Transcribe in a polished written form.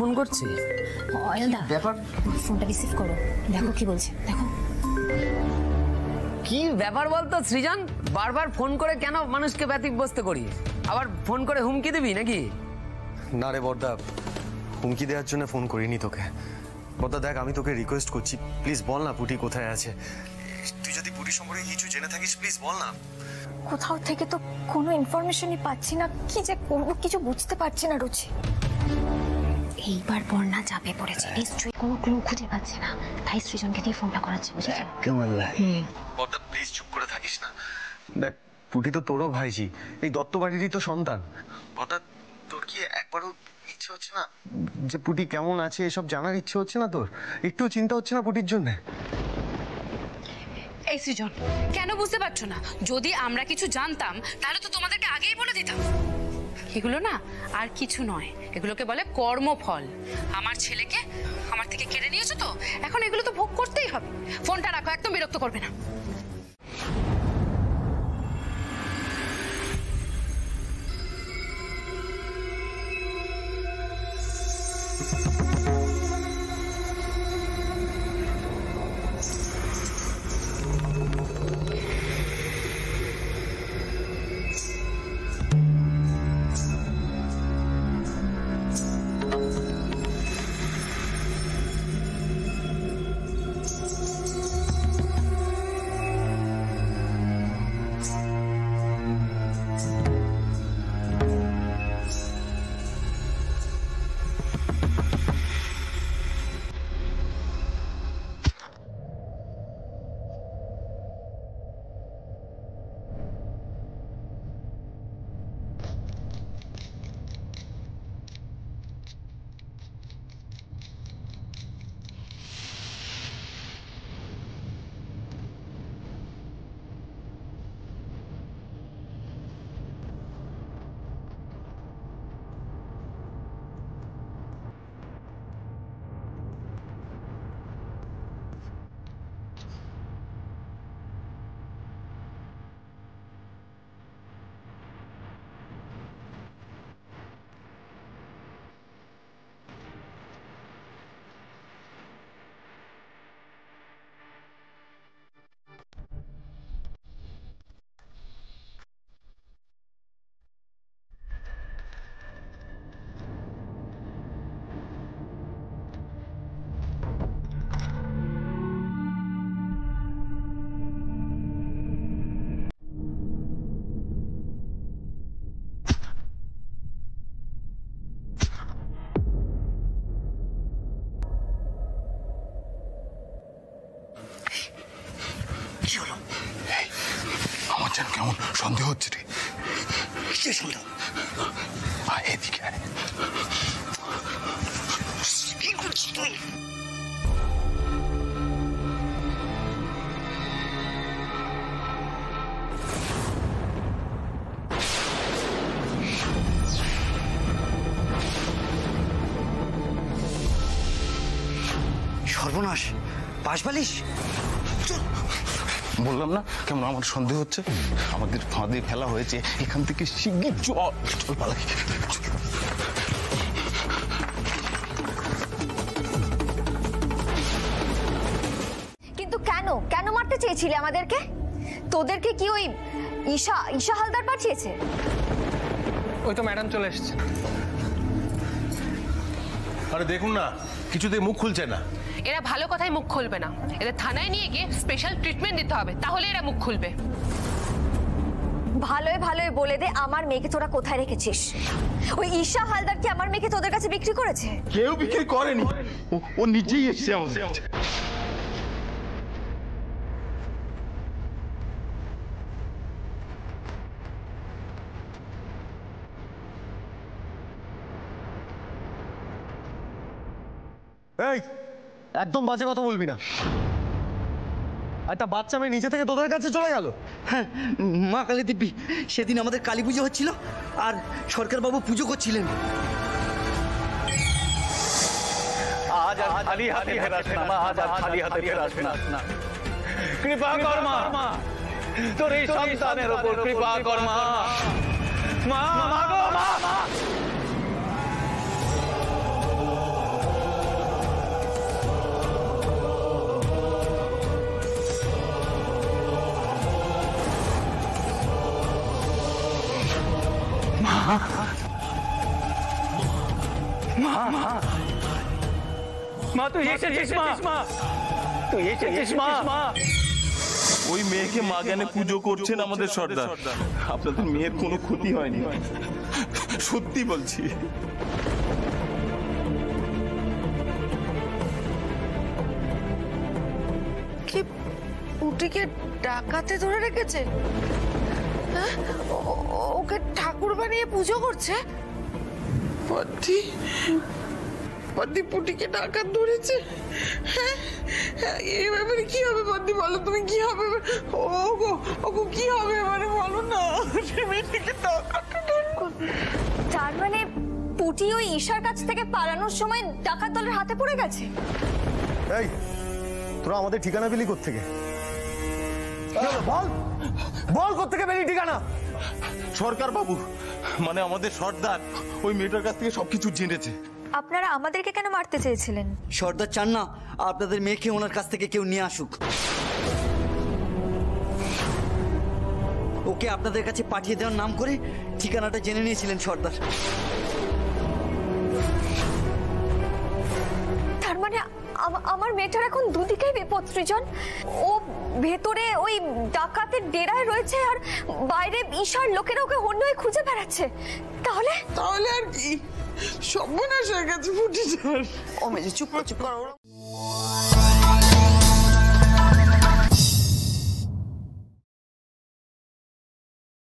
Phone করছে। অয়নদা ব্যাপার, ফোনটা রিসিভ করো, দেখো কি বলছে। দেখো কি ব্যাপার বলতো সৃজন, বারবার ফোন করে কেন মানুষকে ব্যতিব্যস্ত করিস? আবার ফোন করে হুমকি দিবি নাকি? না রে বড়দা, হুমকি দেওয়ার জন্য ফোন করিনি তোকে। বড়দা দেখ, আমি তোকে রিকোয়েস্ট করছি, প্লিজ বল না পুটি কোথায় আছে। তুই যদি পুটি সম্পর্কে কিছু জেনে থাকিস প্লিজ বল না। কোথাও থেকে তো কোনো ইনফরমেশনই পাচ্ছি না, কি যে করবো কিছু বুঝতে পারছি না রুচি। এইবার বন্যা চাপে পড়েছে, নিশ্চয়ই কোনো ক্লু খুঁজে পাচ্ছে না, তাই সৃজনকে দিয়ে ফোনটা করাচ্ছে, বুঝেছো? কেমন লাগে বড়দা, প্লিজ চুপ করে থাকিস না। দেখ পুটি তো তোরও ভাইজি, এই দত্ত বাড়িরই তো সন্তান। বড়দা তোর কি একবারও ইচ্ছে হচ্ছে না যে পুটি কেমন আছে এসব জানার ইচ্ছে হচ্ছে না তোর? একটু চিন্তা হচ্ছে না পুটির জন্য? এই সৃজন, কেন বুঝতে পারছো না? যদি আমরা কিছু জানতাম তাহলে তো তোমাদেরকে আগেই বলে দিতাম। এগুলো না আর কিছু নয়, এগুলোকে বলে কর্মফল। আমার ছেলেকে আমার থেকে কেড়ে নিয়েছো তো, এখন এগুলো তো ভোগ করতেই হবে। ফোনটা রাখো, একদম বিরক্ত করবে না। আমার যেন কেমন সন্দেহ হচ্ছে রে। কিসের সন্দেহ? এদিকে কি করছিস তুই? সর্বনাশ, পাশবালিশ। বললাম না কেমন আমার সন্দেহ হচ্ছে, আমাদের ফাঁদে ফেলা হয়েছে। এখান থেকে শিগগির চল পালাই। কিন্তু কেন কেন মারতে চেয়েছিলে আমাদেরকে? তোদেরকে কি ওই ঈশা হালদার পাঠিয়েছে? ওই তো ম্যাডাম চলে এসেছে। আরে দেখুন না, কিছুতেই মুখ খুলছে না। এরা ভালো কথায় মুখ খুলবে না, এদের থানায় নিয়ে গিয়ে স্পেশাল ট্রিটমেন্ট দিতে হবে, তাহলে এরা মুখ খুলবে। ভালোই ভালোই বলে দে, আমার মেয়েকে তোরা কোথায় রেখেছিস? ওই ঈশা হালদার কি আমার মেয়েকে তোদের কাছে বিক্রি করেছে? কেউ বিক্রি করেনি, ও নিজেই এসেছে আমাদের। এই একদম বাজে কথা বলবি না। একটা বাচ্চা মেয়ে নিচে থেকে তোদের কাছে চলে গেল। হ্যাঁ, মা কালী দিব্যি, সেদিন আমাদের কালী পুজো হচ্ছিল আর সরকার বাবু পুজো করছিলেন। আজ আর খালি হাতে ফেরাস না মা, আজ আর খালি হাতে ফেরাস না। কৃপা কর মা, তোর এই সন্তানের উপর কৃপা কর মা। মা, মা গো মা। মা তুই এসেছিস মা, তুই এসেছিস মা। ওই মেয়েকে মা জ্ঞানে পুজো করছেন আমাদের সর্দার। আপনাদের মেয়ের কোনো ক্ষতি হয়নি, সত্যি বলছি। কি পুটিকে ডাকাতে ধরে রেখেছে? হ্যাঁ? ওকে ঠাকুর বানিয়ে পুজো করছে? পদ্দি পুটিকে ডাকাত ধরেছে? হ্যাঁ, এই ব্যাপারে কি হবে পদ্দি, বলো তুমি কি হবে? ওগো কি হবে এবারে বলো না। তার মানে পুটি ওই ঈশার কাছ থেকে পালানোর সময় ডাকাত দলের হাতে পড়ে গেছে? এই তোরা আমাদের ঠিকানা পেলি কোত্থেকে? বল বল কোত্থেকে পেলি ঠিকানা? সরকার বাবু মানে আমাদের সর্দার ওই মেয়েটার কাছ থেকে সবকিছু জেনেছে। আপনারা আমাদেরকে কেন মারতে চেয়েছিলেন? সর্দার চান না আপনাদের মেয়েকে ওনার কাছ থেকে কেউ নিয়ে আসুক। ওকে আপনাদের কাছে পাঠিয়ে দেওয়ার নাম করে ঠিকানাটা জেনে নিয়েছিলেন সর্দার। তার মানে আমার মেয়েটার এখন দুদিকেই বিপদ সৃজন। ও ভেতরে ওই ডাকাতের ডেরায় রয়েছে আর বাইরে ঈশার লোকেরা ওকে অন্য হয়ে খুঁজে বেড়াচ্ছে। তাহলে আর কি সর্বনাশ হয়ে গেছে ফুটি। ও মেজে চুপ কর।